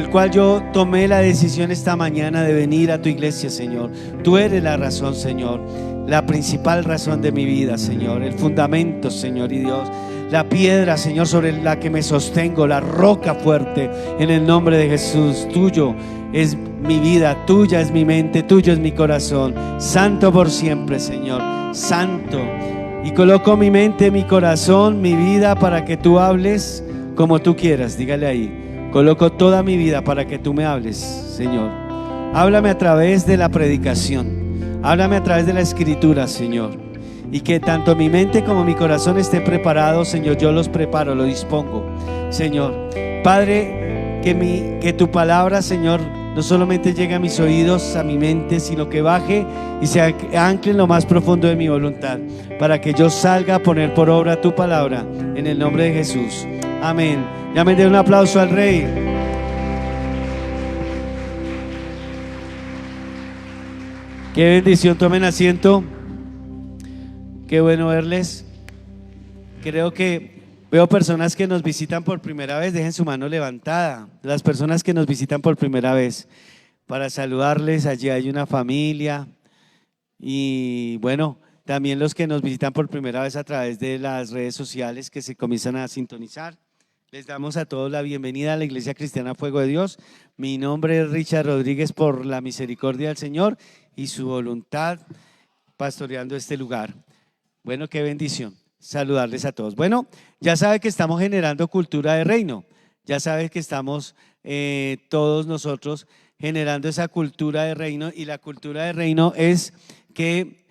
el cual yo tomé la decisión esta mañana de venir a tu iglesia, Señor. Tú eres la razón, Señor, la principal razón de mi vida, Señor, el fundamento, Señor y Dios, la piedra, Señor, sobre la que me sostengo, la roca fuerte, en el nombre de Jesús. Tuyo es mi vida, tuya es mi mente, tuyo es mi corazón, santo por siempre, Señor, santo. Y coloco mi mente, mi corazón, mi vida para que tú hables como tú quieras. Dígale ahí. Coloco toda mi vida para que tú me hables, Señor. Háblame a través de la predicación. Háblame a través de la escritura, Señor. Y que tanto mi mente como mi corazón estén preparados, Señor. Yo los preparo, los dispongo, Señor. Padre, que tu palabra, Señor, no solamente llegue a mis oídos, a mi mente, sino que baje y se ancle en lo más profundo de mi voluntad, para que yo salga a poner por obra tu palabra, en el nombre de Jesús. Amén. Ya me den un aplauso al Rey. Qué bendición, tomen asiento. Qué bueno verles. Creo que veo personas que nos visitan por primera vez. Dejen su mano levantada. Las personas que nos visitan por primera vez, para saludarles. Allí hay una familia. Y bueno, también los que nos visitan por primera vez a través de las redes sociales que se comienzan a sintonizar. Les damos a todos la bienvenida a la Iglesia Cristiana Fuego de Dios. Mi nombre es Richard Rodríguez, por la misericordia del Señor y su voluntad, pastoreando este lugar. Bueno, qué bendición saludarles a todos. Bueno, ya sabe que estamos generando cultura de reino. Ya sabe que estamos todos nosotros generando esa cultura de reino, y la cultura de reino es que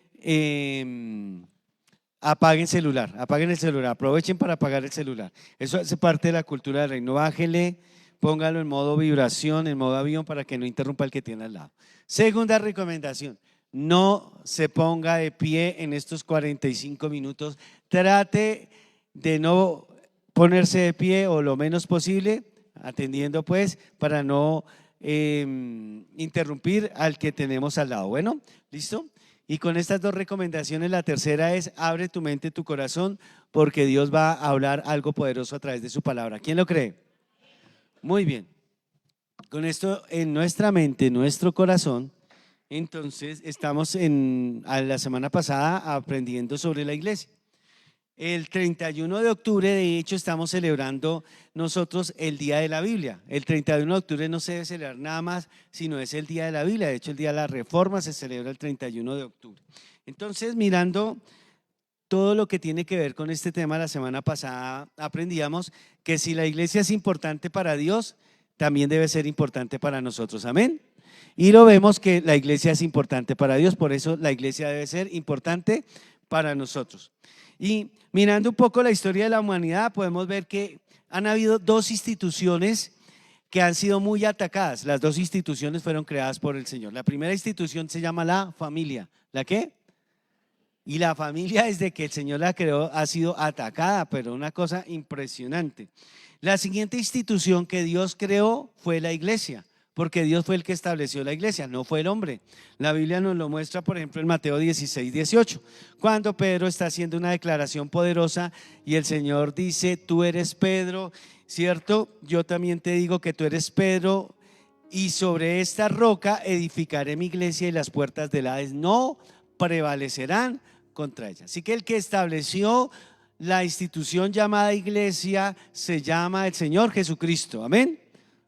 apaguen el celular, aprovechen para apagar el celular. Eso hace parte de la cultura del reino. Bájele, póngalo en modo vibración, en modo avión, para que no interrumpa el que tiene al lado. Segunda recomendación: no se ponga de pie en estos 45 minutos. Trate de no ponerse de pie o lo menos posible, atendiendo pues, para no interrumpir al que tenemos al lado. Bueno, ¿listo? Y con estas dos recomendaciones, la tercera es: abre tu mente, tu corazón, porque Dios va a hablar algo poderoso a través de su palabra. ¿Quién lo cree? Muy bien. Con esto en nuestra mente, en nuestro corazón, entonces estamos a la semana pasada aprendiendo sobre la iglesia. El 31 de octubre, de hecho, estamos celebrando nosotros el Día de la Biblia. El 31 de octubre no se debe celebrar nada más, sino es el Día de la Biblia. De hecho, el Día de la Reforma se celebra el 31 de octubre. Entonces, mirando todo lo que tiene que ver con este tema, la semana pasada aprendíamos que si la iglesia es importante para Dios, también debe ser importante para nosotros. Amén. Y lo vemos que la iglesia es importante para Dios, por eso la iglesia debe ser importante para nosotros. Y mirando un poco la historia de la humanidad, podemos ver que han habido dos instituciones que han sido muy atacadas. Las dos instituciones fueron creadas por el Señor. La primera institución se llama la familia. ¿La qué? Y la familia, desde que el Señor la creó, ha sido atacada, pero una cosa impresionante. La siguiente institución que Dios creó fue la iglesia, porque Dios fue el que estableció la iglesia, no fue el hombre. La Biblia nos lo muestra, por ejemplo, en Mateo 16, 18, cuando Pedro está haciendo una declaración poderosa y el Señor dice: tú eres Pedro, ¿cierto? Yo también te digo que tú eres Pedro, y sobre esta roca edificaré mi iglesia, y las puertas del Hades no prevalecerán contra ella. Así que el que estableció la institución llamada iglesia se llama el Señor Jesucristo. Amén.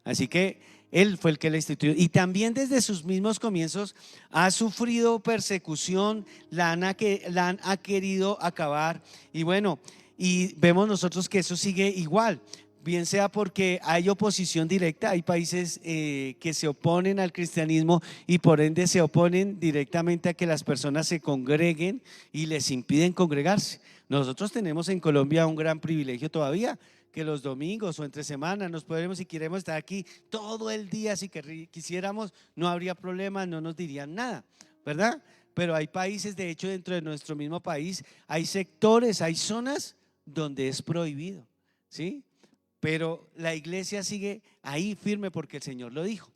Así que Él fue el que la instituyó, y también desde sus mismos comienzos ha sufrido persecución, la han querido acabar. Y bueno, y vemos nosotros que eso sigue igual, bien sea porque hay oposición directa. Hay países que se oponen al cristianismo y por ende se oponen directamente a que las personas se congreguen y les impiden congregarse. Nosotros tenemos en Colombia un gran privilegio todavía, que los domingos o entre semana nos podemos, si queremos, estar aquí todo el día. Si quisiéramos, no habría problema, no nos dirían nada, ¿verdad? Pero hay países, de hecho, dentro de nuestro mismo país hay sectores, hay zonas donde es prohibido, ¿sí? Pero la iglesia sigue ahí firme porque el Señor lo dijo.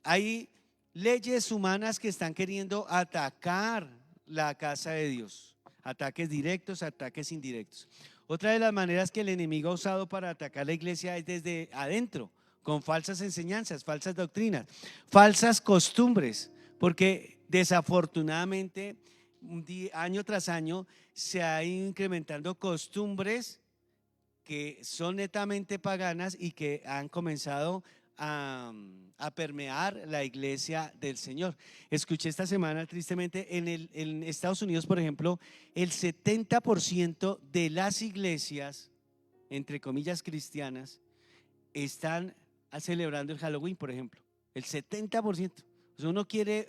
Hay leyes humanas que están queriendo atacar la casa de Dios, ataques directos, ataques indirectos. Otra de las maneras que el enemigo ha usado para atacar la iglesia es desde adentro, con falsas enseñanzas, falsas doctrinas, falsas costumbres, porque desafortunadamente año tras año se ha ido incrementando costumbres que son netamente paganas y que han comenzado a permear la iglesia del Señor. Escuché esta semana tristemente en Estados Unidos, por ejemplo, el 70% de las iglesias, entre comillas cristianas, están celebrando el Halloween, por ejemplo. El 70%. O sea,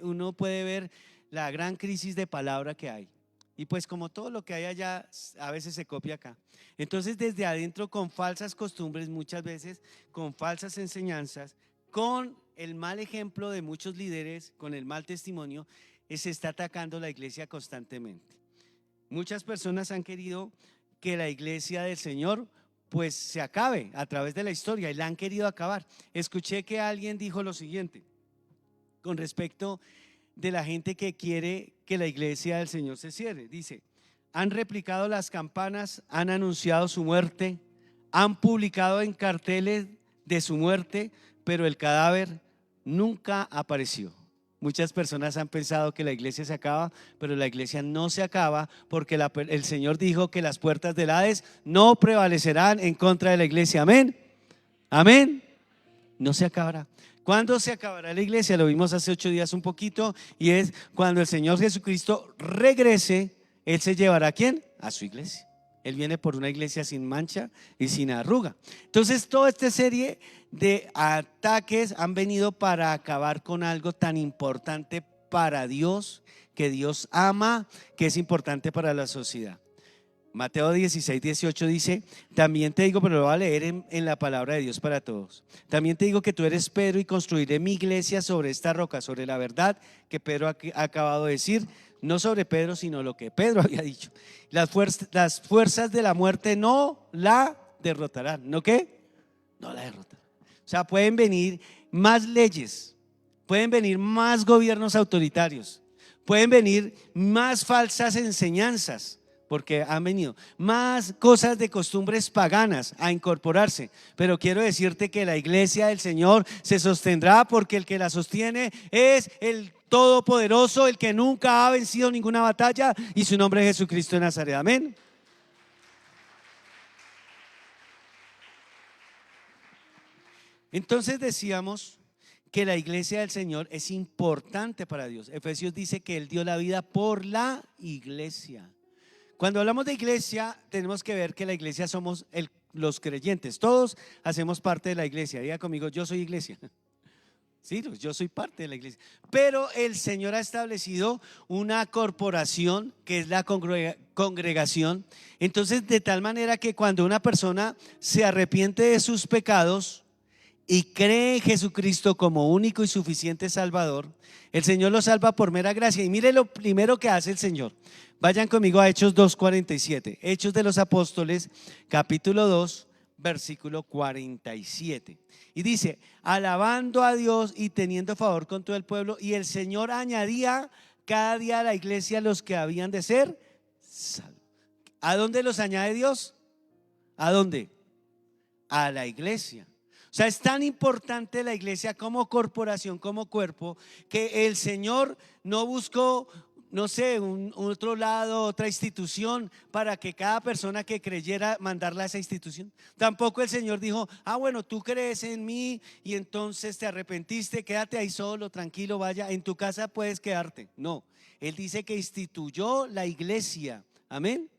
uno puede ver la gran crisis de palabra que hay. Y pues como todo lo que hay allá, a veces se copia acá. Entonces desde adentro, con falsas costumbres, muchas veces con falsas enseñanzas, con el mal ejemplo de muchos líderes, con el mal testimonio, se está atacando la iglesia constantemente. Muchas personas han querido que la iglesia del Señor pues se acabe a través de la historia y la han querido acabar. Escuché que alguien dijo lo siguiente con respecto de la gente que quiere que la iglesia del Señor se cierre. Dice: han replicado las campanas, han anunciado su muerte, han publicado en carteles de su muerte, pero el cadáver nunca apareció. Muchas personas han pensado que la iglesia se acaba, pero la iglesia no se acaba, porque el Señor dijo que las puertas del Hades no prevalecerán en contra de la iglesia. Amén, amén. No se acabará. ¿Cuándo se acabará la iglesia? Lo vimos hace 8 días un poquito, y es cuando el Señor Jesucristo regrese. Él se llevará ¿a quién? A su iglesia. Él viene por una iglesia sin mancha y sin arruga. Entonces toda esta serie de ataques han venido para acabar con algo tan importante para Dios, que Dios ama, que es importante para la sociedad. Mateo 16:18 dice: también te digo, pero lo voy a leer en la palabra de Dios para todos. También te digo que tú eres Pedro, y construiré mi iglesia sobre esta roca, sobre la verdad que Pedro ha acabado de decir. No sobre Pedro, sino lo que Pedro había dicho. Las fuerzas de la muerte no la derrotarán. ¿No qué? No la derrotarán. O sea, pueden venir más leyes, pueden venir más gobiernos autoritarios, pueden venir más falsas enseñanzas, porque han venido más cosas de costumbres paganas a incorporarse. Pero quiero decirte que la iglesia del Señor se sostendrá, porque el que la sostiene es el Todopoderoso, el que nunca ha vencido ninguna batalla, y su nombre es Jesucristo de Nazaret. Amén. Entonces decíamos que la iglesia del Señor es importante para Dios. Efesios dice que Él dio la vida por la iglesia. Cuando hablamos de iglesia, tenemos que ver que la iglesia somos los creyentes. Todos hacemos parte de la iglesia. Diga conmigo: yo soy iglesia. Sí, yo soy parte de la iglesia. Pero el Señor ha establecido una corporación, que es la congregación. Entonces, de tal manera que cuando una persona se arrepiente de sus pecados y cree en Jesucristo como único y suficiente Salvador, el Señor lo salva por mera gracia. Y mire lo primero que hace el Señor. Vayan conmigo a Hechos 2:47. Hechos de los Apóstoles, capítulo 2, versículo 47. Y dice: alabando a Dios y teniendo favor con todo el pueblo, y el Señor añadía cada día a la iglesia los que habían de ser salvos. ¿A dónde los añade Dios? ¿A dónde? A la iglesia. O sea, es tan importante la iglesia como corporación, como cuerpo, que el Señor no buscó, no sé, un otro lado, otra institución para que cada persona que creyera mandarla a esa institución. Tampoco el Señor dijo: bueno, tú crees en mí y entonces te arrepentiste, quédate ahí solo, tranquilo, vaya, en tu casa puedes quedarte. No, Él dice que instituyó la iglesia. Amén.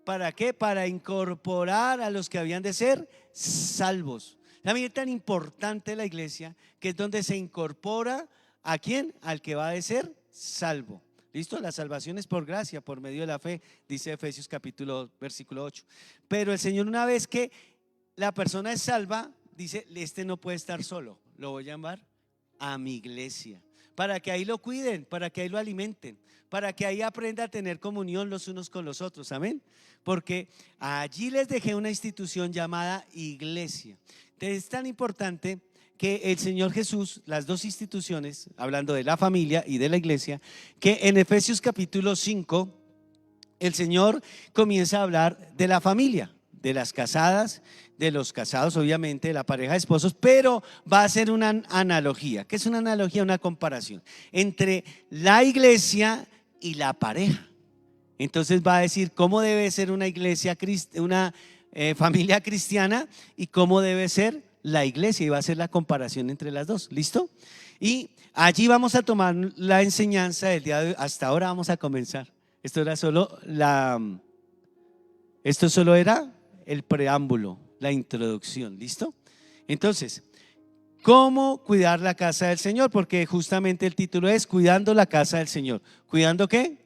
¿Para qué? Para incorporar a los que habían de ser salvos. También es tan importante la iglesia, que es donde se incorpora ¿a quién? Al que va a ser salvo. ¿Listo? La salvación es por gracia, por medio de la fe, dice Efesios capítulo 2, versículo 8. Pero el Señor, una vez que la persona es salva, dice: este no puede estar solo, lo voy a llamar a mi iglesia, para que ahí lo cuiden, para que ahí lo alimenten, para que ahí aprenda a tener comunión los unos con los otros. Amén. Porque allí les dejé una institución llamada iglesia. Entonces es tan importante que el Señor Jesús, las dos instituciones, hablando de la familia y de la iglesia, que en Efesios capítulo 5 el Señor comienza a hablar de la familia, de las casadas, de los casados, obviamente, de la pareja de esposos, pero va a ser una analogía. ¿Qué es una analogía? Una comparación entre la iglesia y la pareja. Entonces va a decir cómo debe ser una iglesia, una familia cristiana y cómo debe ser la iglesia, y va a ser la comparación entre las dos. ¿Listo? Y allí vamos a tomar la enseñanza del día de hoy. Hasta ahora vamos a comenzar. Esto solo era el preámbulo, la introducción. ¿Listo? Entonces, ¿cómo cuidar la casa del Señor? Porque justamente el título es Cuidando la casa del Señor. ¿Cuidando qué?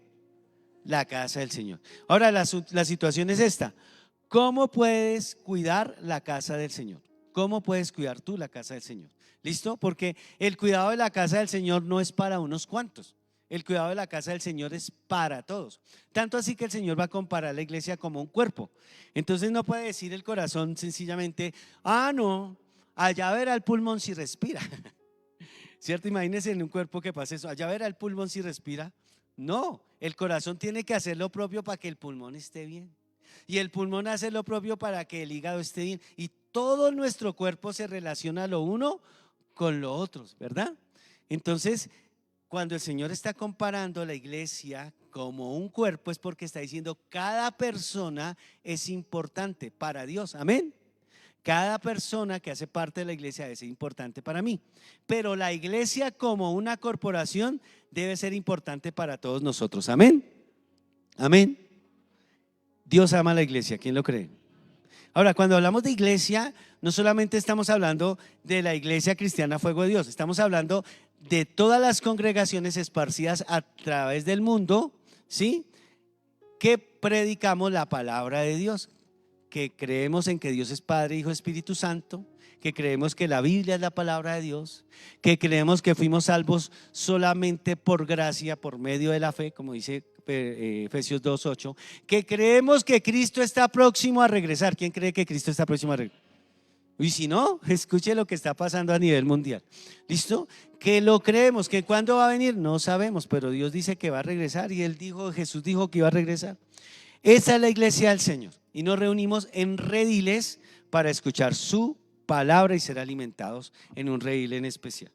La casa del Señor. Ahora la situación es esta: ¿cómo puedes cuidar la casa del Señor? ¿Cómo puedes cuidar tú la casa del Señor? ¿Listo? Porque el cuidado de la casa del Señor no es para unos cuantos. El cuidado de la casa del Señor es para todos. Tanto así que el Señor va a comparar la iglesia como un cuerpo. Entonces no puede decir el corazón sencillamente: no, allá verá el pulmón si respira. ¿Cierto? Imagínense en un cuerpo que pase eso: allá verá el pulmón si respira. No, el corazón tiene que hacer lo propio para que el pulmón esté bien. Y el pulmón hace lo propio para que el hígado esté bien. Y todo nuestro cuerpo se relaciona lo uno con lo otro, ¿verdad? Entonces, cuando el Señor está comparando la iglesia como un cuerpo, es porque está diciendo cada persona es importante para Dios. Amén. Cada persona que hace parte de la iglesia es importante para mí, pero la iglesia como una corporación debe ser importante para todos nosotros. Amén. Amén. Dios ama a la iglesia, ¿quién lo cree? Ahora, cuando hablamos de iglesia, no solamente estamos hablando de la iglesia cristiana Fuego de Dios, estamos hablando de todas las congregaciones esparcidas a través del mundo, ¿sí? Que predicamos la palabra de Dios, que creemos en que Dios es Padre, Hijo, Espíritu Santo, que creemos que la Biblia es la palabra de Dios, que creemos que fuimos salvos solamente por gracia, por medio de la fe, como dice Efesios 2:8, que creemos que Cristo está próximo a regresar. ¿Quién cree que Cristo está próximo a regresar? Y si no, escuche lo que está pasando a nivel mundial. ¿Listo? Que lo creemos, que cuándo va a venir, no sabemos, pero Dios dice que va a regresar, y Jesús dijo que iba a regresar. Esa es la iglesia del Señor, y nos reunimos en rediles para escuchar su palabra y ser alimentados en un redil en especial.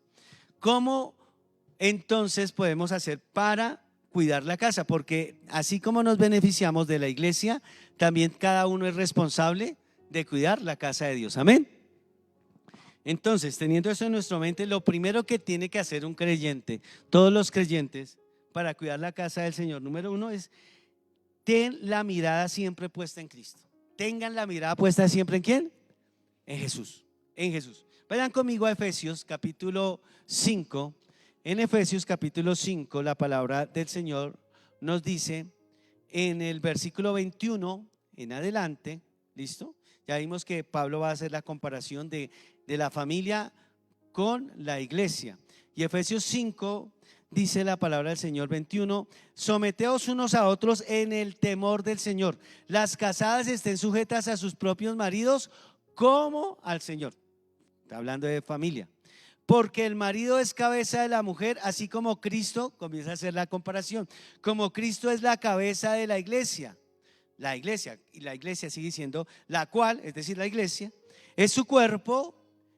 ¿Cómo entonces podemos hacer para cuidar la casa? Porque así como nos beneficiamos de la iglesia, también cada uno es responsable de cuidar la casa de Dios. Amén. Entonces, teniendo eso en nuestra mente, lo primero que tiene que hacer un creyente, todos los creyentes, para cuidar la casa del Señor, número uno es: ten la mirada siempre puesta en Cristo. Tengan la mirada puesta siempre ¿en quién? En Jesús. En Jesús. Vayan conmigo a Efesios capítulo 5. En Efesios capítulo 5 la palabra del Señor nos dice en el versículo 21 en adelante. ¿Listo? Ya vimos que Pablo va a hacer la comparación de la familia con la iglesia. Y Efesios 5 dice la palabra del Señor 21: someteos unos a otros en el temor del Señor. Las casadas estén sujetas a sus propios maridos como al Señor. Está hablando de familia. Porque el marido es cabeza de la mujer, así como Cristo, comienza a hacer la comparación, como Cristo es la cabeza de la iglesia. La iglesia, y la iglesia sigue diciendo, la cual, es decir, la iglesia, es su cuerpo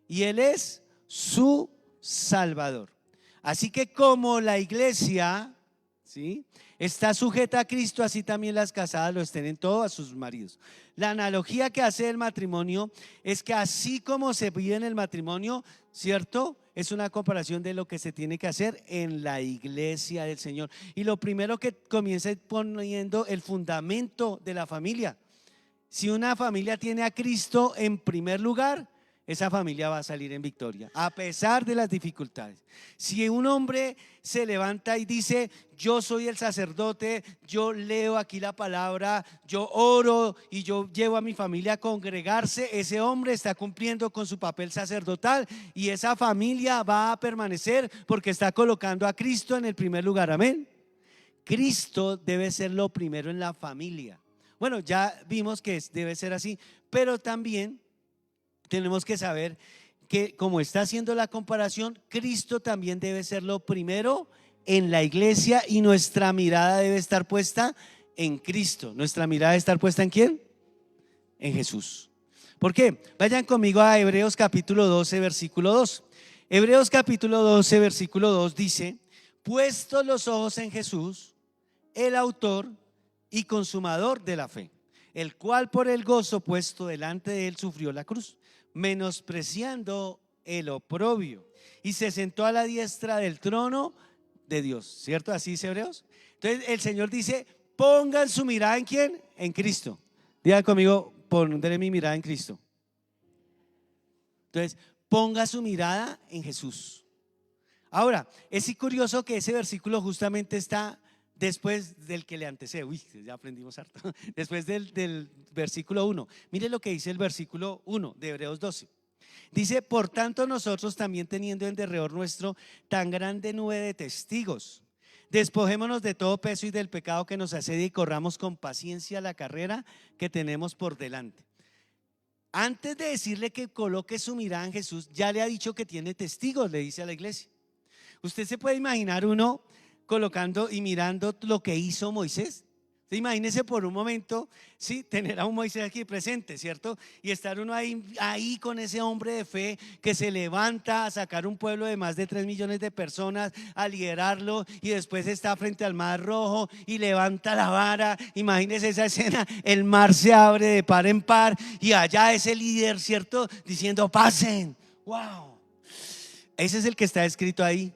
y Él es su Salvador. Así que como la iglesia, ¿sí?, está sujeta a Cristo, así también las casadas lo estén en todo a sus maridos. La analogía que hace el matrimonio es que así como se vive en el matrimonio, ¿cierto?, es una comparación de lo que se tiene que hacer en la iglesia del Señor. Y lo primero que comienza es poniendo el fundamento de la familia. Si una familia tiene a Cristo en primer lugar, esa familia va a salir en victoria a pesar de las dificultades. Si un hombre se levanta y dice: yo soy el sacerdote, yo leo aquí la palabra, yo oro y yo llevo a mi familia a congregarse, ese hombre está cumpliendo con su papel sacerdotal y esa familia va a permanecer porque está colocando a Cristo en el primer lugar. Amén. Cristo debe ser lo primero en la familia. Bueno, ya vimos que debe ser así, pero también tenemos que saber que, como está haciendo la comparación, Cristo también debe ser lo primero en la iglesia y nuestra mirada debe estar puesta en Cristo. ¿Nuestra mirada debe estar puesta en quién? en Jesús. ¿Por qué? Vayan conmigo a Hebreos capítulo 12, versículo 2. Hebreos capítulo 12, versículo 2 dice: puesto los ojos en Jesús, el autor y consumador de la fe, el cual por el gozo puesto delante de él sufrió la cruz, menospreciando el oprobio, y se sentó a la diestra del trono de Dios. ¿Cierto? Así dice Hebreos. Entonces el Señor dice: pongan su mirada en ¿quién? En Cristo. Digan conmigo: pondré mi mirada en Cristo. Entonces, ponga su mirada en Jesús. Ahora, es curioso que ese versículo justamente está después del que le antecede. Uy, ya aprendimos harto. Después del versículo 1. Mire lo que dice el versículo 1 de Hebreos 12. Dice: por tanto nosotros también, teniendo en derredor nuestro tan grande nube de testigos, despojémonos de todo peso y del pecado que nos asedia, y corramos con paciencia la carrera que tenemos por delante. Antes de decirle que coloque su mirada en Jesús, ya le ha dicho que tiene testigos, le dice a la iglesia. Usted se puede imaginar uno colocando y mirando lo que hizo Moisés. Imagínese por un momento, sí, tener a un Moisés aquí presente, ¿cierto? Y estar uno ahí con ese hombre de fe que se levanta a sacar un pueblo de más de 3 millones de personas, a liderarlo, y después está frente al mar rojo y levanta la vara. Imagínese esa escena: el mar se abre de par en par y allá ese líder, ¿cierto?, diciendo: pasen. ¡Wow! Ese es el que está escrito ahí.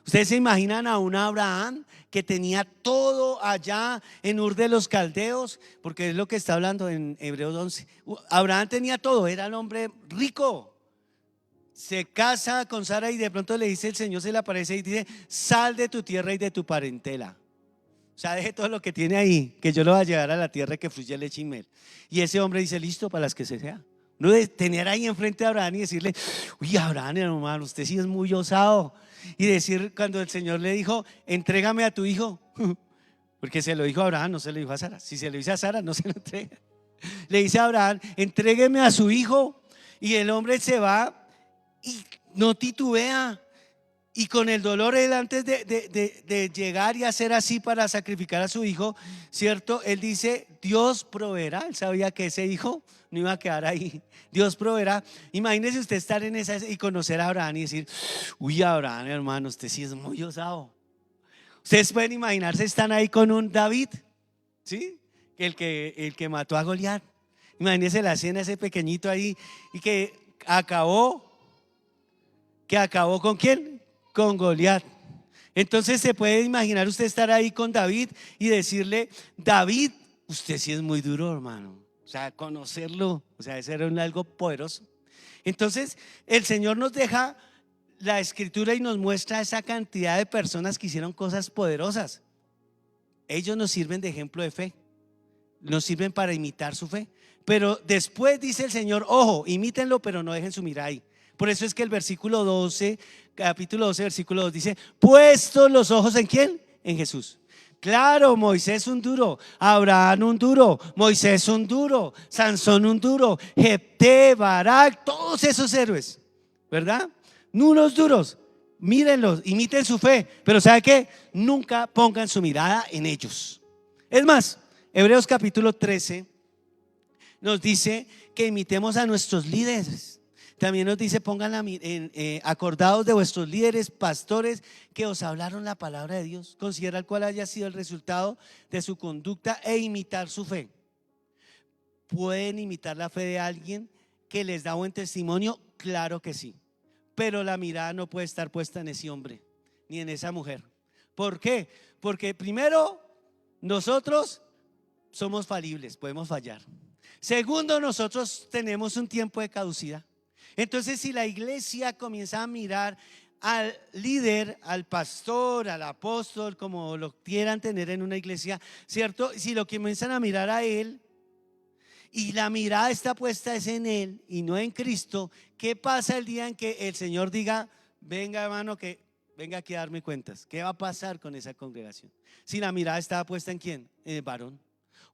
Ustedes se imaginan a un Abraham que tenía todo allá en Ur de los Caldeos, porque es lo que está hablando en Hebreos 11. Abraham tenía todo, era el hombre rico. Se casa con Sara y de pronto le dice, el Señor se le aparece y dice: sal de tu tierra y de tu parentela. O sea, deje todo lo que tiene ahí, que yo lo voy a llevar a la tierra que fluye leche y miel. Y ese hombre dice: listo, para las que se sea. No de tener ahí enfrente a Abraham y decirle: uy, Abraham, hermano, usted sí es muy osado. Y decir, cuando el Señor le dijo: entrégame a tu hijo, porque se lo dijo a Abraham, no se lo dijo a Sara. Si se lo dice a Sara, no se lo entrega. Le dice a Abraham: entrégueme a su hijo. Y el hombre se va y no titubea. Y con el dolor, él, antes de llegar y hacer así para sacrificar a su hijo, ¿cierto? Él dice: Dios proveerá. Él sabía que ese hijo no iba a quedar ahí. Dios proveerá. Imagínese usted estar en esa y conocer a Abraham y decir: uy, Abraham, hermano, usted sí es muy osado. Ustedes pueden imaginarse, están ahí con un David, ¿sí? El que mató a Goliat. Imagínese la escena, ese pequeñito ahí, y que acabó ¿con quién? Con Goliat. Entonces se puede imaginar usted estar ahí con David y decirle: David, usted sí es muy duro, hermano. O sea, conocerlo, o sea, ese era algo poderoso. Entonces el Señor nos deja la escritura y nos muestra esa cantidad de personas que hicieron cosas poderosas. Ellos nos sirven de ejemplo de fe, nos sirven para imitar su fe. Pero después dice el Señor: ojo, imítenlo, pero no dejen su mirada ahí. Por eso es que el versículo 12, capítulo 12, versículo 2 dice: puestos los ojos ¿en quién? En Jesús. Claro, Moisés un duro, Abraham un duro, Moisés un duro, Sansón un duro, Jefté, Barak, todos esos héroes, ¿verdad? Unos duros. Mírenlos, imiten su fe, pero ¿sabe qué? Nunca pongan su mirada en ellos. Es más, Hebreos capítulo 13 nos dice que imitemos a nuestros líderes. También nos dice: pongan acordados de vuestros líderes, pastores, que os hablaron la palabra de Dios. Considera cuál haya sido el resultado de su conducta e imitar su fe. ¿Pueden imitar la fe de alguien que les da buen testimonio? Claro que sí. Pero la mirada no puede estar puesta en ese hombre ni en esa mujer. ¿Por qué? Porque primero, nosotros somos falibles, podemos fallar. Segundo, nosotros tenemos un tiempo de caducidad. Entonces, si la iglesia comienza a mirar al líder, al pastor, al apóstol, como lo quieran tener en una iglesia, ¿cierto? Si lo comienzan a mirar a él y la mirada está puesta es en él y no en Cristo, ¿qué pasa el día en que el Señor diga: venga, hermano, que venga aquí a darme cuentas? ¿Qué va a pasar con esa congregación? Si la mirada estaba puesta en ¿quién? En el varón.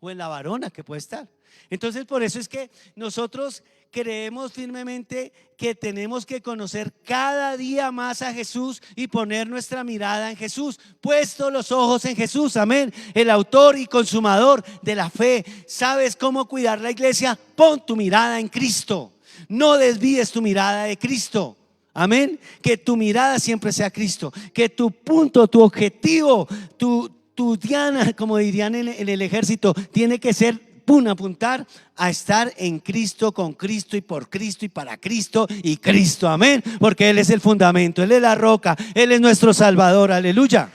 o en la varona que puede estar. Entonces, por eso es que nosotros creemos firmemente que tenemos que conocer cada día más a Jesús y poner nuestra mirada en Jesús, puesto los ojos en Jesús, amén, el autor y consumador de la fe. ¿Sabes cómo cuidar la iglesia? Pon tu mirada en Cristo, no desvíes tu mirada de Cristo, amén, que tu mirada siempre sea Cristo, que tu punto, tu objetivo, tu diana, como dirían en el ejército, tiene que ser apuntar a estar en Cristo, con Cristo y por Cristo y para Cristo y Cristo, amén, porque Él es el fundamento, Él es la roca, Él es nuestro Salvador, aleluya.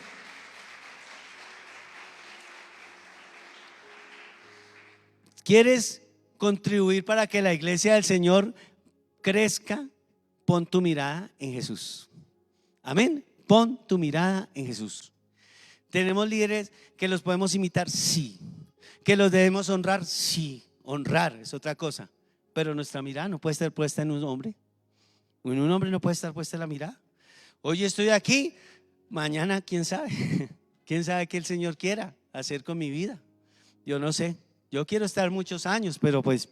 ¿Quieres contribuir para que la iglesia del Señor crezca? Pon tu mirada en Jesús, amén, pon tu mirada en Jesús. ¿Tenemos líderes que los podemos imitar? Sí. ¿Que los debemos honrar? Sí, honrar es otra cosa, pero nuestra mirada no puede estar puesta en un hombre. En un hombre no puede estar puesta la mirada. Hoy estoy aquí, mañana quién sabe, quién sabe qué el Señor quiera hacer con mi vida. Yo no sé, yo quiero estar muchos años, pero pues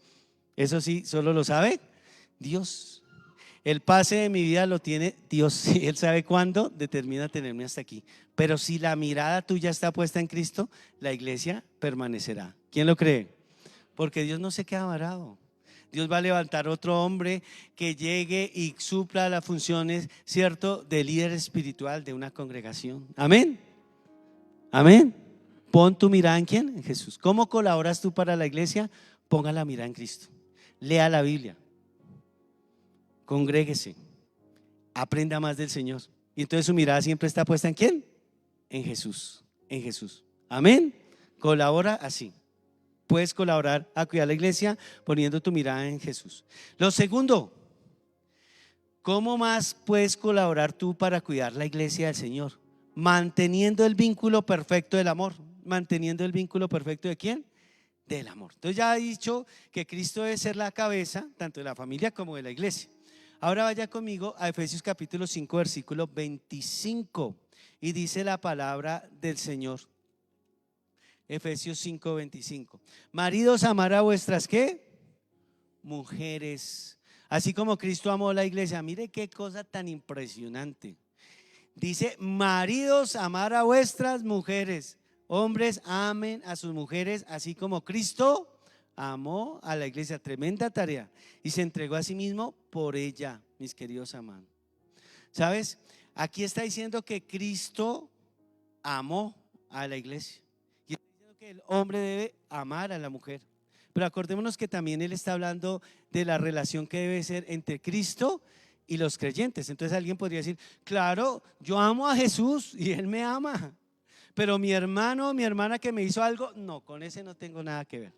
eso sí, solo lo sabe Dios. El pase de mi vida lo tiene Dios, Él sabe cuándo determina tenerme hasta aquí. Pero si la mirada tuya está puesta en Cristo, la iglesia permanecerá. ¿Quién lo cree? Porque Dios no se queda varado. Dios va a levantar otro hombre que llegue y supla las funciones, ¿cierto?, de líder espiritual de una congregación. Amén. Amén. Pon tu mirada en ¿quién? En Jesús. ¿Cómo colaboras tú para la iglesia? Ponga la mirada en Cristo. Lea la Biblia. Congréguese, aprenda más del Señor. Y entonces su mirada siempre está puesta ¿en quién? En Jesús, en Jesús. Amén. Colabora así. Puedes colaborar a cuidar la iglesia poniendo tu mirada en Jesús. Lo segundo, ¿cómo más puedes colaborar tú para cuidar la iglesia del Señor? Manteniendo el vínculo perfecto del amor. Manteniendo el vínculo perfecto ¿de quién? Del amor. Entonces ya he dicho que Cristo debe ser la cabeza tanto de la familia como de la iglesia. Ahora vaya conmigo a Efesios capítulo 5 versículo 25 y dice la palabra del Señor. Efesios 5, 25. Maridos, amar a vuestras ¿qué? Mujeres, así como Cristo amó a la iglesia. Mire qué cosa tan impresionante. Dice: maridos, amar a vuestras mujeres. Hombres, amen a sus mujeres, así como Cristo amó a la iglesia. Tremenda tarea. Y se entregó a sí mismo por ella, mis queridos amados. ¿Sabes? Aquí está diciendo que Cristo amó a la iglesia. Y está diciendo que el hombre debe amar a la mujer. Pero acordémonos que también él está hablando de la relación que debe ser entre Cristo y los creyentes. Entonces alguien podría decir: claro, yo amo a Jesús y Él me ama, pero mi hermano o mi hermana que me hizo algo, no, con ese no tengo nada que ver.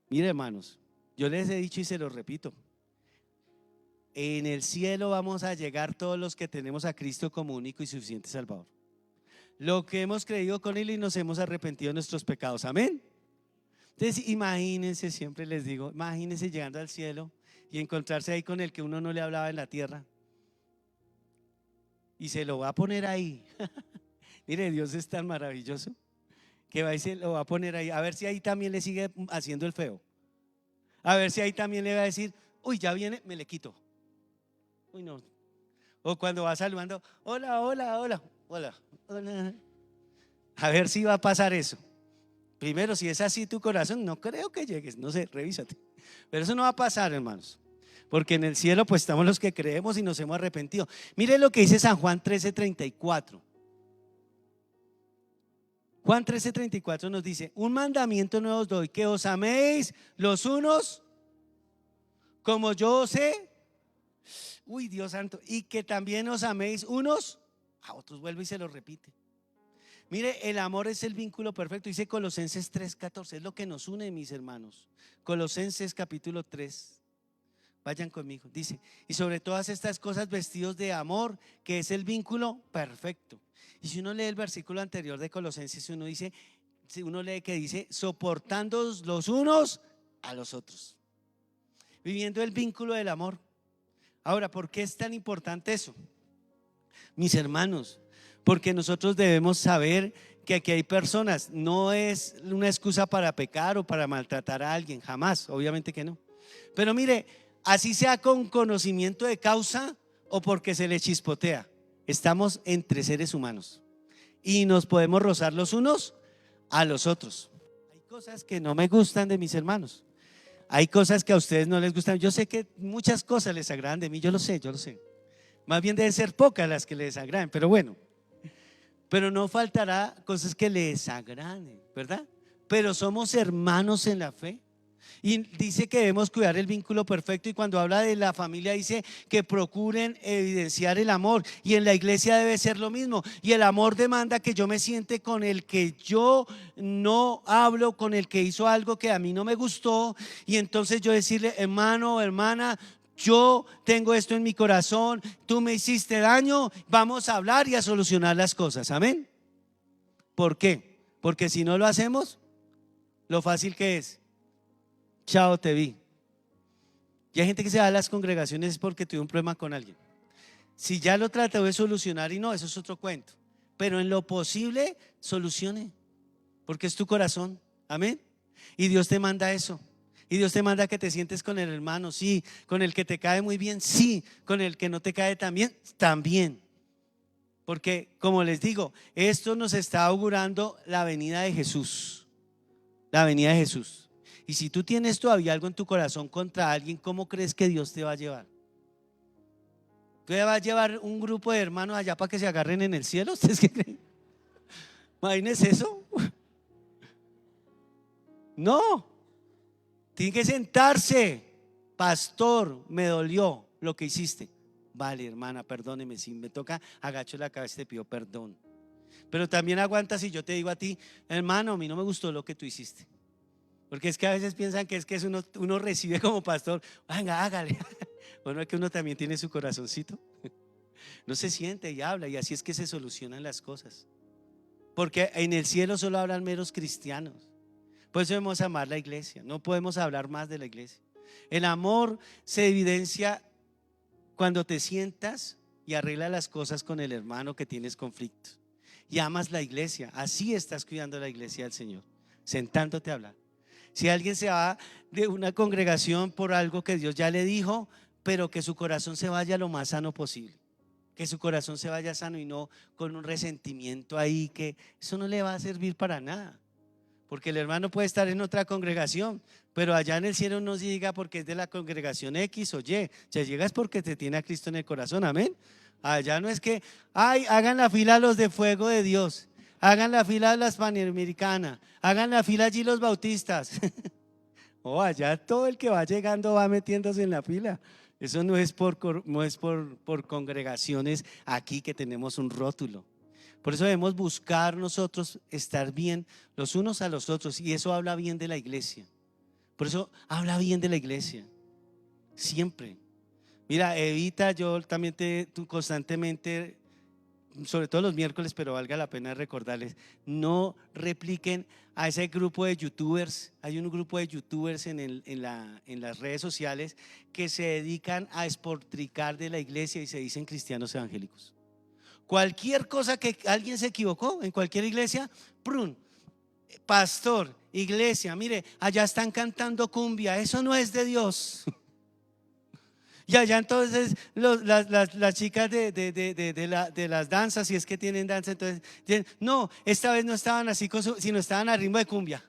Mire, hermanos, yo les he dicho y se los repito: en el cielo vamos a llegar todos los que tenemos a Cristo como único y suficiente Salvador, lo que hemos creído con Él y nos hemos arrepentido de nuestros pecados, amén. Entonces imagínense, siempre les digo, imagínense llegando al cielo y encontrarse ahí con el que uno no le hablaba en la tierra y se lo va a poner ahí. Mire, Dios es tan maravilloso que va y se lo va a poner ahí, a ver si ahí también le sigue haciendo el feo, a ver si ahí también le va a decir: uy, ya viene, me le quito. Uy, no. O cuando va saludando: hola, hola, hola, hola, hola. A ver si va a pasar eso. Primero, si es así tu corazón, no creo que llegues, no sé, revísate. Pero eso no va a pasar, hermanos, porque en el cielo pues estamos los que creemos y nos hemos arrepentido. Mire lo que dice San Juan 13:34. Juan 13:34 nos dice: un mandamiento nuevo os doy, que os améis los unos como yo os he. Uy, Dios santo. Y que también os améis unos a otros. Vuelve y se lo repite. Mire, el amor es el vínculo perfecto. Dice Colosenses 3:14. Es lo que nos une, mis hermanos. Colosenses capítulo 3. Vayan conmigo. Dice: y sobre todas estas cosas vestidos de amor, que es el vínculo perfecto. Y si uno lee el versículo anterior de Colosenses, uno lee que dice: soportándoos los unos a los otros, viviendo el vínculo del amor. Ahora, ¿por qué es tan importante eso? Mis hermanos, porque nosotros debemos saber que aquí hay personas, no es una excusa para pecar o para maltratar a alguien, jamás, obviamente que no. Pero mire, así sea con conocimiento de causa o porque se le chispotea, estamos entre seres humanos y nos podemos rozar los unos a los otros. Hay cosas que no me gustan de mis hermanos, hay cosas que a ustedes no les gustan. Yo sé que muchas cosas les agradan de mí, yo lo sé, yo lo sé. Más bien deben ser pocas las que les agraden, pero bueno. Pero no faltará cosas que les agraden, ¿verdad? Pero somos hermanos en la fe. Y dice que debemos cuidar el vínculo perfecto, y cuando habla de la familia dice que procuren evidenciar el amor, y en la iglesia debe ser lo mismo. Y el amor demanda que yo me siente con el que yo no hablo, con el que hizo algo que a mí no me gustó, y entonces yo decirle: hermano, hermana, yo tengo esto en mi corazón, tú me hiciste daño, vamos a hablar y a solucionar las cosas. Amén. ¿Por qué? Porque si no lo hacemos, lo fácil que es: chao, te vi. Y hay gente que se va a las congregaciones porque tuvo un problema con alguien. Si ya lo trató de solucionar y no, eso es otro cuento. Pero en lo posible, solucione, porque es tu corazón. Amén. Y Dios te manda eso. Y Dios te manda que te sientes con el hermano, sí. Con el que te cae muy bien, sí. Con el que no te cae tan bien, también. Porque, como les digo, esto nos está augurando la venida de Jesús. La venida de Jesús. Y si tú tienes todavía algo en tu corazón contra alguien, ¿cómo crees que Dios te va a llevar? ¿Te va a llevar un grupo de hermanos allá para que se agarren en el cielo? ¿Ustedes qué creen? Imagínense eso. No. Tiene que sentarse. Pastor, me dolió lo que hiciste. Vale, hermana, perdóneme. Si me toca, agacho la cabeza y te pido perdón. Pero también aguanta si yo te digo a ti: hermano, a mí no me gustó lo que tú hiciste. Porque es que a veces piensan que es uno recibe como pastor: venga, hágale. Bueno, es que uno también tiene su corazoncito. No se siente y habla, y así es que se solucionan las cosas. Porque en el cielo solo hablan meros cristianos. Por eso debemos amar la iglesia. No podemos hablar más de la iglesia. El amor se evidencia cuando te sientas y arreglas las cosas con el hermano que tienes conflictos, y amas la iglesia. Así estás cuidando la iglesia del Señor, sentándote a hablar. Si alguien se va de una congregación por algo que Dios ya le dijo, pero que su corazón se vaya lo más sano posible. Que su corazón se vaya sano y no con un resentimiento ahí, que eso no le va a servir para nada. Porque el hermano puede estar en otra congregación, pero allá en el cielo no se diga porque es de la congregación X o Y. Ya llegas porque te tiene a Cristo en el corazón. Amén. Allá no es que, ay, hagan la fila los de fuego de Dios, hagan la fila las panamericanas, hagan la fila allí los bautistas. Oh, allá todo el que va llegando va metiéndose en la fila. Eso no es por congregaciones aquí que tenemos un rótulo. Por eso debemos buscar nosotros estar bien los unos a los otros, y eso habla bien de la iglesia. Por eso habla bien de la iglesia, siempre. Mira, evita, yo también tú constantemente, sobre todo los miércoles, pero valga la pena recordarles: no repliquen a ese grupo de youtubers. Hay un grupo de youtubers en las redes sociales que se dedican a espotricar de la iglesia y se dicen cristianos evangélicos. Cualquier cosa que alguien se equivocó en cualquier iglesia, prun, pastor, iglesia, mire, allá están cantando cumbia, eso no es de Dios. Y allá entonces las chicas de las danzas, si es que tienen danza, entonces no, esta vez no estaban así, sino estaban a ritmo de cumbia.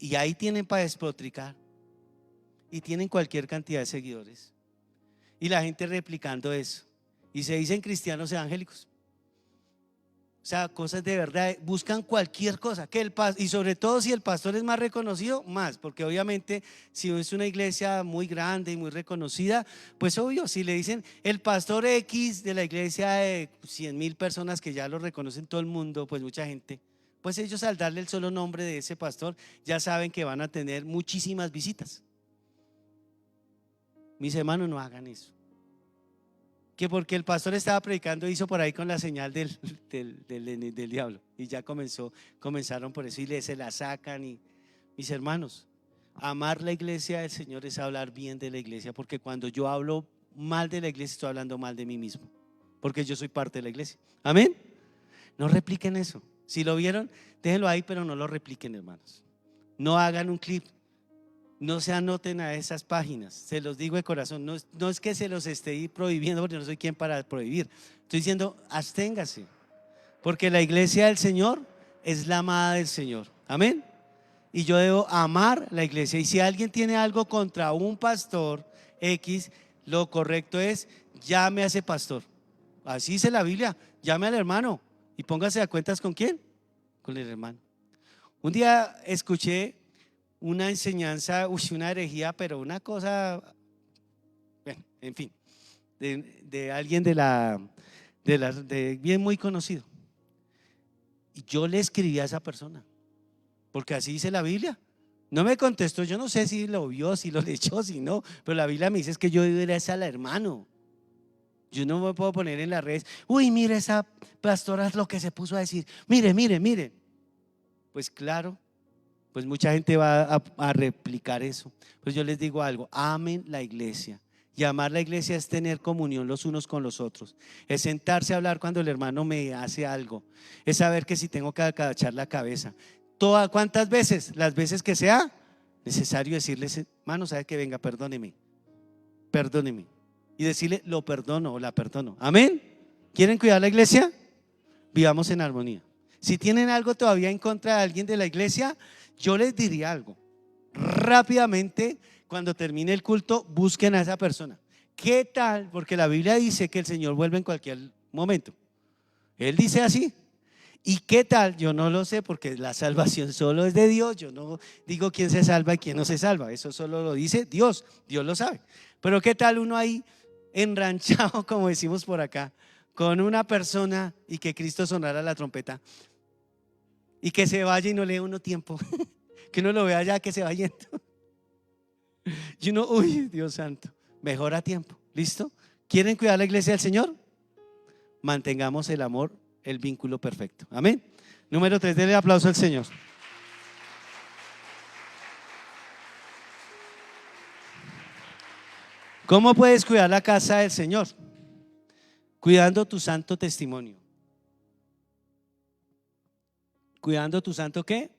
Y ahí tienen para despotricar, y tienen cualquier cantidad de seguidores, y la gente replicando eso, y se dicen cristianos evangélicos. O sea, cosas de verdad, buscan cualquier cosa que y sobre todo si el pastor es más reconocido, más, porque obviamente si es una iglesia muy grande y muy reconocida, pues obvio, si le dicen el pastor X de la iglesia de 100,000 personas que ya lo reconocen todo el mundo, pues mucha gente, pues ellos al darle el solo nombre de ese pastor ya saben que van a tener muchísimas visitas. Mis hermanos, no hagan eso. Que porque el pastor estaba predicando hizo por ahí con la señal del diablo, y ya comenzaron por eso y se la sacan. Y mis hermanos, amar la iglesia del Señor es hablar bien de la iglesia, porque cuando yo hablo mal de la iglesia estoy hablando mal de mí mismo, porque yo soy parte de la iglesia. Amén. No repliquen eso. Si lo vieron, déjenlo ahí, pero no lo repliquen, hermanos. No hagan un clip. No se anoten a esas páginas. Se los digo de corazón. No es que se los esté prohibiendo, porque no soy quien para prohibir. Estoy diciendo, absténgase. Porque la iglesia del Señor es la amada del Señor. Amén. Y yo debo amar la iglesia. Y si alguien tiene algo contra un pastor X, lo correcto es llame a ese pastor. Así dice la Biblia, llame al hermano y póngase a cuentas ¿con quién? Con el hermano. Un día escuché una enseñanza, una herejía, pero una cosa, bueno, en fin, de alguien de bien muy conocido. Y yo le escribí a esa persona, porque así dice la Biblia. No me contestó, yo no sé si lo vio, si lo leyó, si no, pero la Biblia me dice es que yo era esa al hermano. Yo no me puedo poner en las redes, uy, mire esa pastora es lo que se puso a decir, mire. Pues claro, pues mucha gente va a replicar eso. Pues yo les digo algo, amen la iglesia. Y amar la iglesia es tener comunión los unos con los otros, es sentarse a hablar cuando el hermano me hace algo, es saber que si tengo que agachar la cabeza. ¿Cuántas veces? Las veces que sea necesario decirles, hermano, sabe que venga, perdóneme. Y decirle, lo perdono o la perdono. Amén. ¿Quieren cuidar la iglesia? Vivamos en armonía. Si tienen algo todavía en contra de alguien de la iglesia, yo les diría algo. Rápidamente, cuando termine el culto, busquen a esa persona. ¿Qué tal? Porque la Biblia dice que el Señor vuelve en cualquier momento. Él dice así. ¿Y qué tal? Yo no lo sé, porque la salvación solo es de Dios. Yo no digo quién se salva y quién no se salva. Eso solo lo dice Dios. Dios lo sabe. Pero ¿qué tal uno ahí enranchado, como decimos por acá, con una persona y que Cristo sonara la trompeta y que se vaya y no le dé uno tiempo? Que uno lo vea ya que se va yendo y uno, uy, Dios santo, mejor a tiempo. ¿Listo? ¿Quieren cuidar la iglesia del Señor? Mantengamos el amor, el vínculo perfecto. Amén. Número 3, denle aplauso al Señor. ¿Cómo puedes cuidar la casa del Señor? Cuidando tu santo testimonio. ¿Cuidando tu santo qué?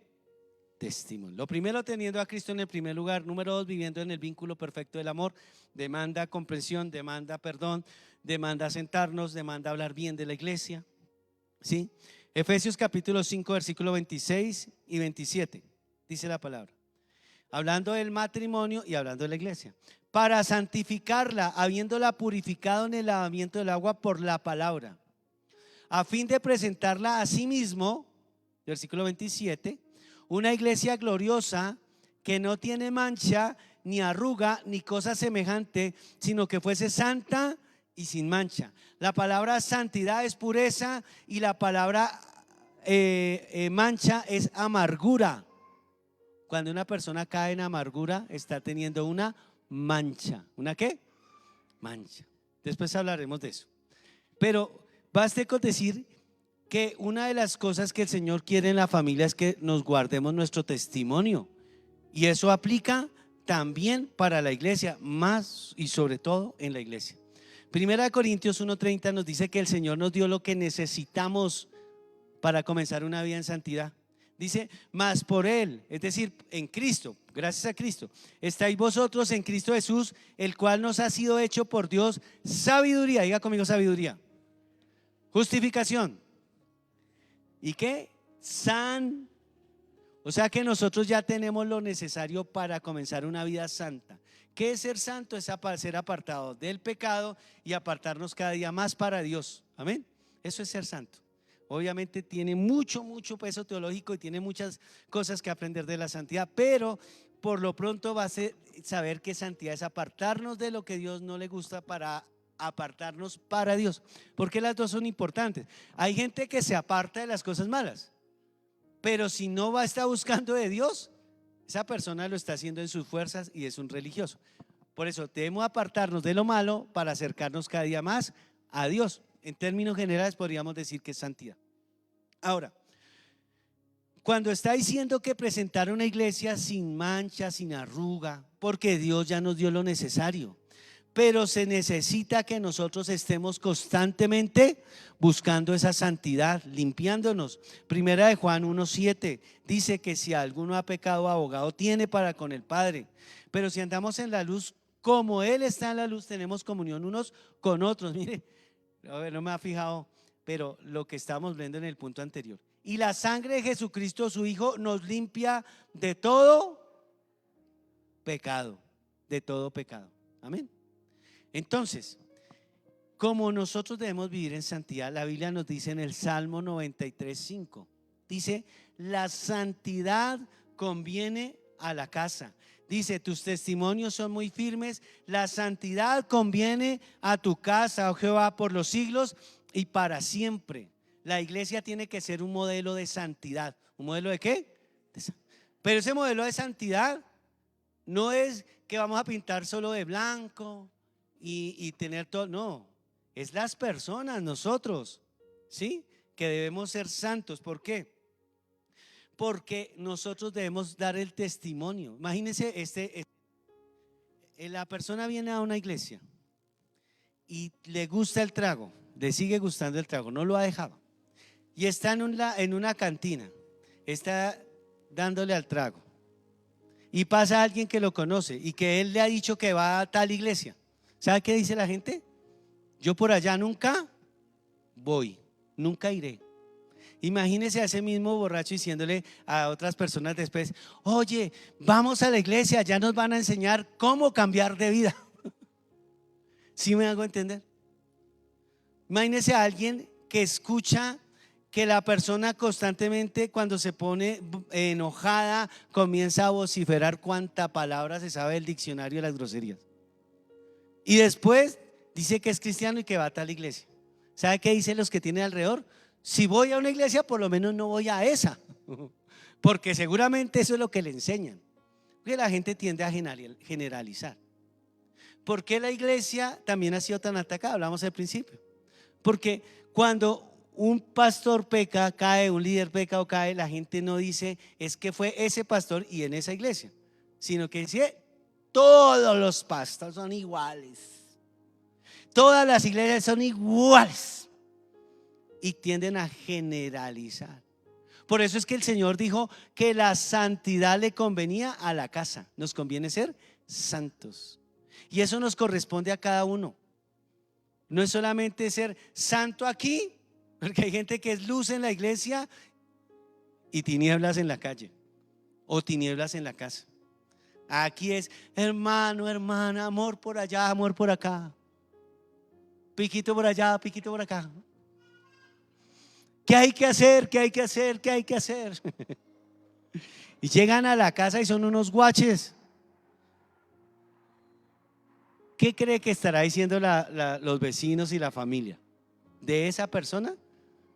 Testimonio. Lo primero, teniendo a Cristo en el primer lugar. Número 2, viviendo en el vínculo perfecto del amor. Demanda comprensión, demanda perdón, demanda sentarnos, demanda hablar bien de la iglesia. ¿Sí? Efesios capítulo 5 versículo 26 y 27 dice la palabra, hablando del matrimonio y hablando de la iglesia, para santificarla, habiéndola purificado en el lavamiento del agua por la palabra, a fin de presentarla a sí mismo, versículo 27, una iglesia gloriosa que no tiene mancha ni arruga ni cosa semejante, sino que fuese santa y sin mancha. La palabra santidad es pureza y la palabra mancha es amargura. Cuando una persona cae en amargura, está teniendo una mancha. ¿Una qué? Mancha. Después hablaremos de eso. Pero baste con decir que una de las cosas que el Señor quiere en la familia es que nos guardemos nuestro testimonio. Y eso aplica también para la iglesia, más y sobre todo en la iglesia. Primera de Corintios 1:30 nos dice que el Señor nos dio lo que necesitamos para comenzar una vida en santidad. Dice, mas por Él, es decir, en Cristo, gracias a Cristo, estáis vosotros en Cristo Jesús, el cual nos ha sido hecho por Dios sabiduría. Diga conmigo sabiduría. Justificación. ¿Y qué? O sea que nosotros ya tenemos lo necesario para comenzar una vida santa. ¿Qué es ser santo? Es ser apartado del pecado y apartarnos cada día más para Dios. Amén. Eso es ser santo. Obviamente tiene mucho peso teológico y tiene muchas cosas que aprender de la santidad, pero por lo pronto va a ser saber que santidad es apartarnos de lo que Dios no le gusta para apartarnos para Dios, porque las dos son importantes. Hay gente que se aparta de las cosas malas, pero si no va a estar buscando de Dios, esa persona lo está haciendo en sus fuerzas y es un religioso. Por eso debemos apartarnos de lo malo para acercarnos cada día más a Dios. En términos generales podríamos decir que es santidad. Ahora, cuando está diciendo que presentar una iglesia sin mancha, sin arruga, porque Dios ya nos dio lo necesario, pero se necesita que nosotros estemos constantemente buscando esa santidad, limpiándonos. Primera de Juan 1:7 dice que si alguno ha pecado, abogado tiene para con el Padre. Pero si andamos en la luz, como Él está en la luz, tenemos comunión unos con otros. Mire, a ver, no me ha fijado, pero lo que estábamos viendo en el punto anterior. Y la sangre de Jesucristo, su Hijo, nos limpia de todo pecado, de todo pecado. Amén. Entonces, como nosotros debemos vivir en santidad, la Biblia nos dice en el Salmo 93:5, dice: la santidad conviene a la casa. Dice: tus testimonios son muy firmes, la santidad conviene a tu casa, oh Jehová, por los siglos y para siempre. La iglesia tiene que ser un modelo de santidad. ¿Un modelo de qué? Pero ese modelo de santidad no es que vamos a pintar solo de blanco y tener todo, no, es las personas, nosotros, ¿sí? Que debemos ser santos. ¿Por qué? Porque nosotros debemos dar el testimonio. Imagínense, la persona viene a una iglesia y le gusta el trago, le sigue gustando el trago, no lo ha dejado, y está en una cantina, está dándole al trago, y pasa alguien que lo conoce y que él le ha dicho que va a tal iglesia. ¿Sabe qué dice la gente? Yo por allá nunca voy, nunca iré. Imagínese a ese mismo borracho diciéndole a otras personas después: oye, vamos a la iglesia, ya nos van a enseñar cómo cambiar de vida. ¿Sí me hago entender? Imagínese a alguien que escucha que la persona constantemente, cuando se pone enojada, comienza a vociferar cuánta palabra se sabe del diccionario de las groserías, y después dice que es cristiano y que va a tal iglesia. ¿Sabe qué dicen los que tienen alrededor? Si voy a una iglesia, por lo menos no voy a esa, porque seguramente eso es lo que le enseñan. Porque la gente tiende a generalizar. ¿Por qué la iglesia también ha sido tan atacada? Hablamos al principio. Porque cuando un pastor peca, cae, un líder peca o cae, la gente no dice es que fue ese pastor y en esa iglesia, sino que dice: todos los pastores son iguales, todas las iglesias son iguales, y tienden a generalizar. Por eso es que el Señor dijo que la santidad le convenía a la casa. Nos conviene ser santos, y eso nos corresponde a cada uno. No es solamente ser santo aquí, porque hay gente que es luz en la iglesia y tinieblas en la calle o tinieblas en la casa. Aquí es hermano, hermana, amor por allá, amor por acá, piquito por allá, piquito por acá. ¿Qué hay que hacer? ¿Qué hay que hacer? ¿Qué hay que hacer? Y llegan a la casa y son unos guaches. ¿Qué cree que estará diciendo los vecinos y la familia de esa persona?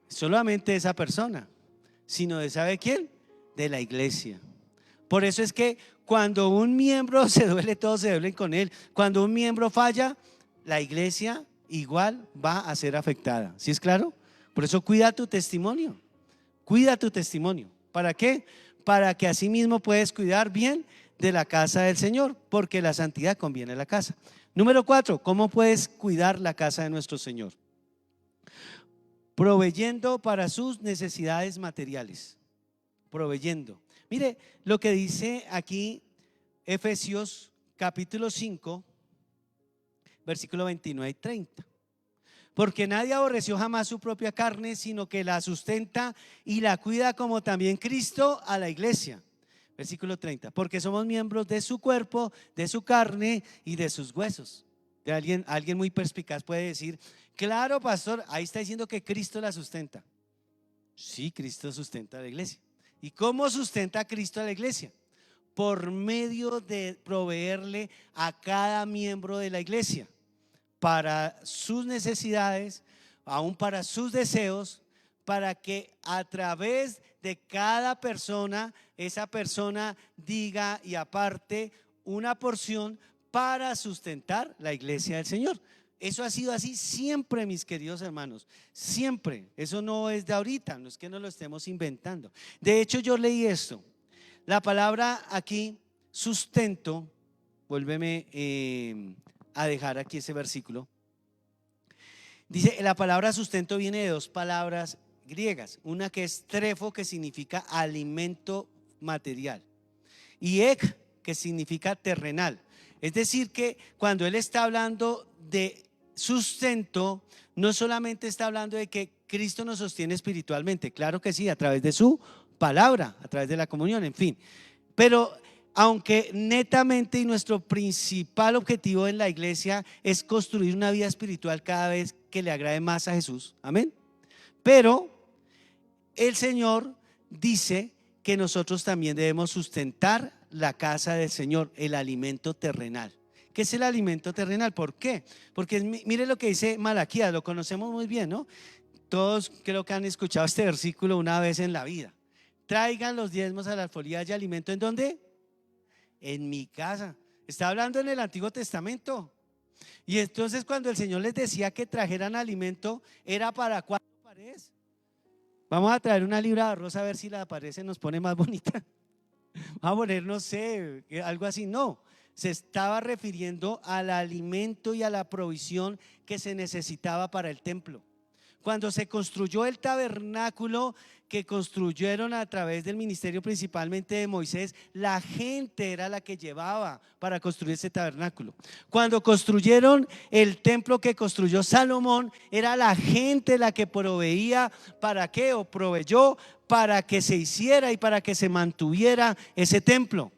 Solamente de esa persona, sino de ¿sabe quién? De la iglesia. Por eso es que cuando un miembro se duele, todos se duelen con él. Cuando un miembro falla, la iglesia igual va a ser afectada. ¿Sí es claro? Por eso cuida tu testimonio. Cuida tu testimonio. ¿Para qué? Para que así mismo puedes cuidar bien de la casa del Señor, porque la santidad conviene a la casa. Número 4, ¿cómo puedes cuidar la casa de nuestro Señor? Proveyendo para sus necesidades materiales. Proveyendo. Mire lo que dice aquí Efesios capítulo 5, versículo 29 y 30. Porque nadie aborreció jamás su propia carne, sino que la sustenta y la cuida, como también Cristo a la iglesia. Versículo 30. Porque somos miembros de su cuerpo, de su carne y de sus huesos. De alguien muy perspicaz puede decir: claro, pastor, ahí está diciendo que Cristo la sustenta. Sí, Cristo sustenta a la iglesia. ¿Y cómo sustenta a Cristo a la iglesia? Por medio de proveerle a cada miembro de la iglesia para sus necesidades, aún para sus deseos, para que a través de cada persona, esa persona diga y aparte una porción para sustentar la iglesia del Señor. Eso ha sido así siempre, mis queridos hermanos, siempre. Eso no es de ahorita, no es que nos lo estemos inventando. De hecho, yo leí esto, la palabra aquí, sustento, vuélveme a dejar aquí ese versículo. Dice, la palabra sustento viene de dos palabras griegas, una que es trefo, que significa alimento material, y ek, que significa terrenal. Es decir, que cuando él está hablando de sustento, no solamente está hablando de que Cristo nos sostiene espiritualmente, claro que sí, a través de su palabra, a través de la comunión, en fin, pero aunque netamente y nuestro principal objetivo en la iglesia es construir una vida espiritual cada vez que le agrade más a Jesús, amén, pero el Señor dice que nosotros también debemos sustentar la casa del Señor, el alimento terrenal. ¿Qué es el alimento terrenal? ¿Por qué? Porque mire lo que dice Malaquías, lo conocemos muy bien, ¿no? Todos creo que han escuchado este versículo una vez en la vida. Traigan los diezmos a la alfolía de alimento. ¿En dónde? En mi casa. Está hablando en el Antiguo Testamento. Y entonces cuando el Señor les decía que trajeran alimento, ¿era para cuántas paredes? Vamos a traer una libra de arroz a ver si la pared se nos pone más bonita. Vamos a poner, no sé, algo así. No, se estaba refiriendo al alimento y a la provisión que se necesitaba para el templo. Cuando se construyó el tabernáculo que construyeron a través del ministerio principalmente de Moisés, la gente era la que llevaba para construir ese tabernáculo. Cuando construyeron el templo que construyó Salomón, era la gente la que proveía para qué, o proveyó para que se hiciera y para que se mantuviera ese templo.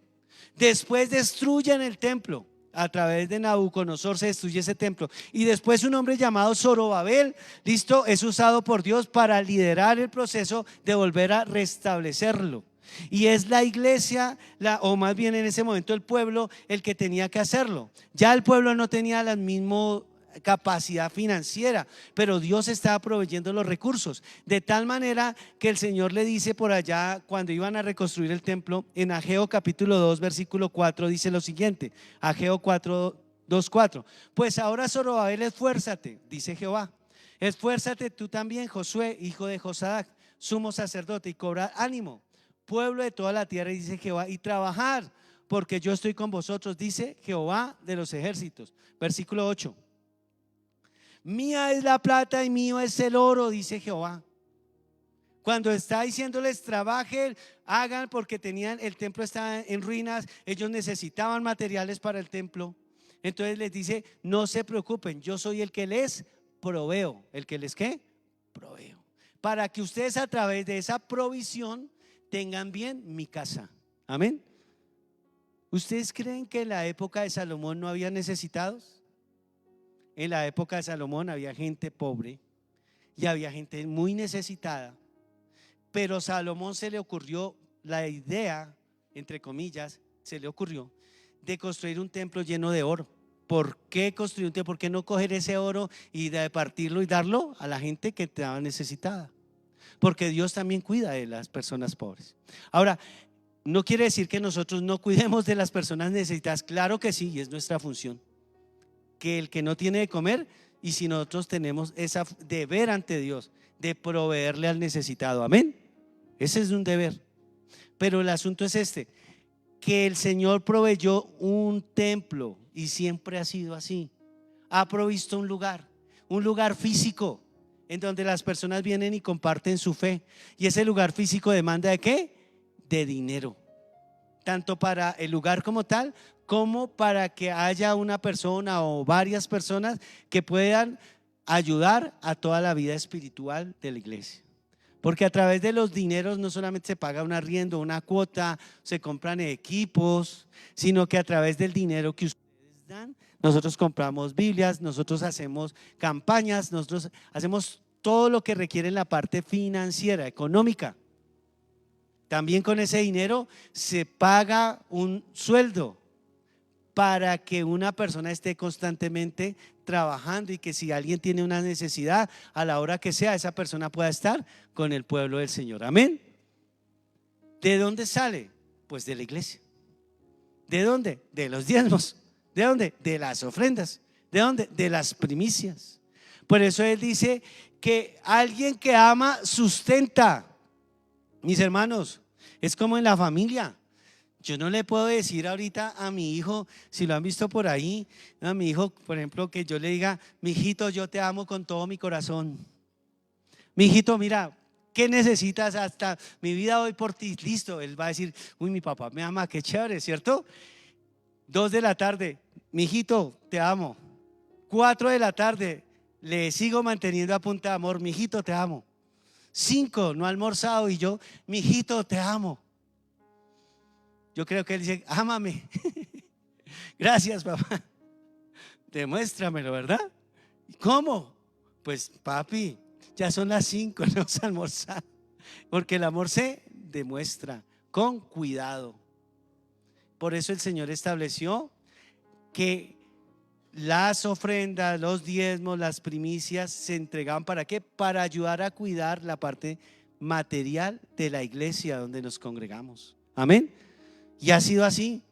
Después destruyen el templo. A través de Nabucodonosor se destruye ese templo, y después un hombre llamado Zorobabel, listo, es usado por Dios para liderar el proceso de volver a restablecerlo. Y es la iglesia, o más bien en ese momento el pueblo, el que tenía que hacerlo. Ya el pueblo no tenía la misma capacidad financiera, pero Dios estaba proveyendo los recursos, de tal manera que el Señor le dice por allá cuando iban a reconstruir el templo, en Ageo capítulo 2 versículo 4, dice lo siguiente, Ageo 2:4: pues ahora Zorobabel, esfuérzate, dice Jehová, esfuérzate tú también, Josué, hijo de Josadac, sumo sacerdote, y cobrad ánimo, pueblo de toda la tierra, dice Jehová, y trabajad, porque yo estoy con vosotros, dice Jehová de los ejércitos. Versículo 8: mía es la plata y mío es el oro, dice Jehová. Cuando está diciéndoles trabajen, hagan, porque el templo estaba en ruinas, ellos necesitaban materiales para el templo. Entonces les dice, no se preocupen, yo soy el que les proveo. ¿El que les qué? Proveo. Para que ustedes a través de esa provisión tengan bien mi casa. Amén. ¿Ustedes creen que en la época de Salomón no había necesitados? En la época de Salomón había gente pobre y había gente muy necesitada, pero a Salomón se le ocurrió la idea, entre comillas, se le ocurrió de construir un templo lleno de oro. ¿Por qué construir un templo? ¿Por qué no coger ese oro y de partirlo y darlo a la gente que estaba necesitada? Porque Dios también cuida de las personas pobres. Ahora, no quiere decir que nosotros no cuidemos de las personas necesitadas, claro que sí, y es nuestra función. Que el que no tiene de comer, y si nosotros tenemos ese deber ante Dios de proveerle al necesitado, amén, ese es un deber. Pero el asunto es este, que el Señor proveyó un templo, y siempre ha sido así. Ha provisto un lugar físico en donde las personas vienen y comparten su fe, y ese lugar físico demanda ¿de qué? De dinero, tanto para el lugar como tal, como para que haya una persona o varias personas que puedan ayudar a toda la vida espiritual de la iglesia. Porque a través de los dineros no solamente se paga un arriendo, una cuota, se compran equipos, sino que a través del dinero que ustedes dan, nosotros compramos Biblias, nosotros hacemos campañas, nosotros hacemos todo lo que requiere en la parte financiera, económica. También con ese dinero se paga un sueldo para que una persona esté constantemente trabajando, y que si alguien tiene una necesidad, a la hora que sea, esa persona pueda estar con el pueblo del Señor. Amén. ¿De dónde sale? Pues de la iglesia. ¿De dónde? De los diezmos. ¿De dónde? De las ofrendas. ¿De dónde? De las primicias. Por eso él dice que alguien que ama sustenta. Mis hermanos, es como en la familia. Yo no le puedo decir ahorita a mi hijo, si lo han visto por ahí, a mi hijo, por ejemplo, que yo le diga: mijito, yo te amo con todo mi corazón. Mijito, mira, ¿qué necesitas? Hasta mi vida doy por ti. Listo, él va a decir: uy, mi papá me ama, qué chévere, ¿cierto? 2 de la tarde, mijito, te amo. 4 de la tarde, le sigo manteniendo a punta de amor: mijito, te amo. 5, no ha almorzado y yo: mijito, te amo. Yo creo que él dice: ámame. Gracias, papá. Demuéstramelo, ¿verdad? ¿Cómo? Pues, papi, ya son las 5, no vamos a almorzar. Porque el amor se demuestra con cuidado. Por eso el Señor estableció que las ofrendas, los diezmos, las primicias se entregaban ¿para qué? Para ayudar a cuidar la parte material de la iglesia donde nos congregamos. Amén. Y ha sido así.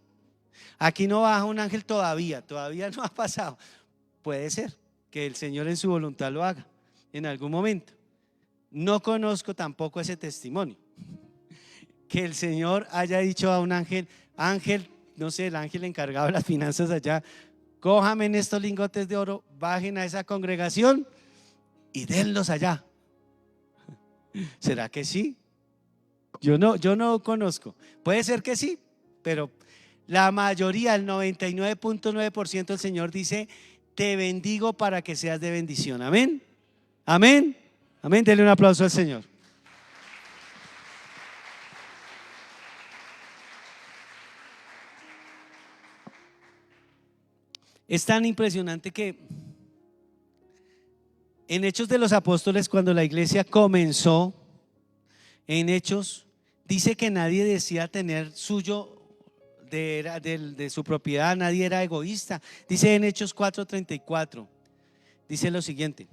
Aquí no baja un ángel todavía no ha pasado. Puede ser que el Señor en su voluntad lo haga en algún momento. No conozco tampoco ese testimonio, que el Señor haya dicho a un ángel: ángel, no sé, el ángel encargado de las finanzas allá, cójame en estos lingotes de oro, bajen a esa congregación y denlos allá. ¿Será que sí? Yo no conozco. Puede ser que sí, pero la mayoría, el 99.9%, el Señor dice: te bendigo para que seas de bendición. Amén. Amén. Amén. Denle un aplauso al Señor. Es tan impresionante que en Hechos de los Apóstoles, cuando la iglesia comenzó, en Hechos dice que nadie decía tener suyo de su propiedad, nadie era egoísta. Dice en Hechos 4:34, dice lo siguiente: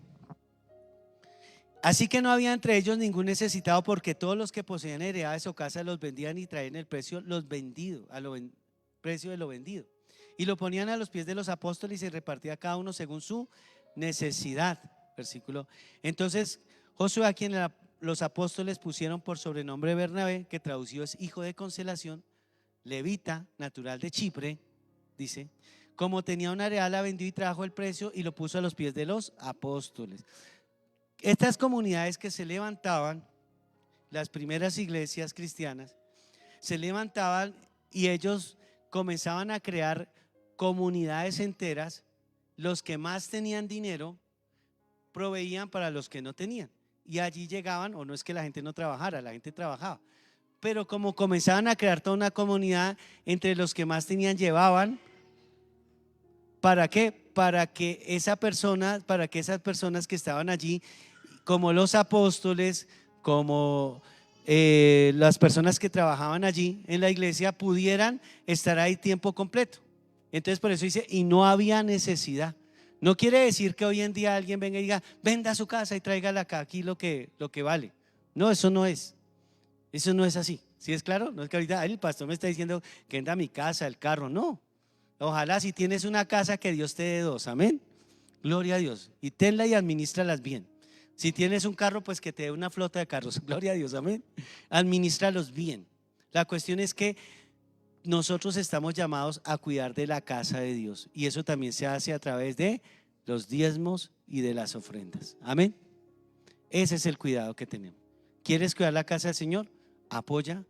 así que no había entre ellos ningún necesitado, porque todos los que poseían heredades o casas los vendían y traían el precio los vendido, precio de lo vendido, y lo ponían a los pies de los apóstoles y se repartía cada uno según su necesidad. Versículo. Entonces Josué, a quien los apóstoles pusieron por sobrenombre Bernabé, que traducido es hijo de consolación, levita, natural de Chipre, dice, como tenía una heredad, la vendió y trajo el precio y lo puso a los pies de los apóstoles. Estas comunidades que se levantaban, las primeras iglesias cristianas, se levantaban y ellos comenzaban a crear comunidades enteras. Los que más tenían dinero proveían para los que no tenían, y allí llegaban, o no es que la gente no trabajara, la gente trabajaba, pero como comenzaban a crear toda una comunidad, entre los que más tenían llevaban. ¿Para qué? Para que esas personas que estaban allí, como los apóstoles, como las personas que trabajaban allí en la iglesia, pudieran estar ahí tiempo completo. Entonces por eso dice: y no había necesidad. No quiere decir que hoy en día alguien venga y diga: venda su casa y tráigala acá, aquí lo que vale. No, eso no es así. ¿Sí es claro? No es que ahorita el pastor me está diciendo que venda mi casa, el carro. No, ojalá si tienes una casa, que Dios te dé 2, amén. Gloria a Dios, y tenla y administralas bien. Si tienes un carro, pues que te dé una flota de carros. Gloria a Dios, amén. Administralos bien. La cuestión es que nosotros estamos llamados a cuidar de la casa de Dios, y eso también se hace a través de los diezmos y de las ofrendas. Amén. Ese es el cuidado que tenemos. ¿Quieres cuidar la casa del Señor? Apoya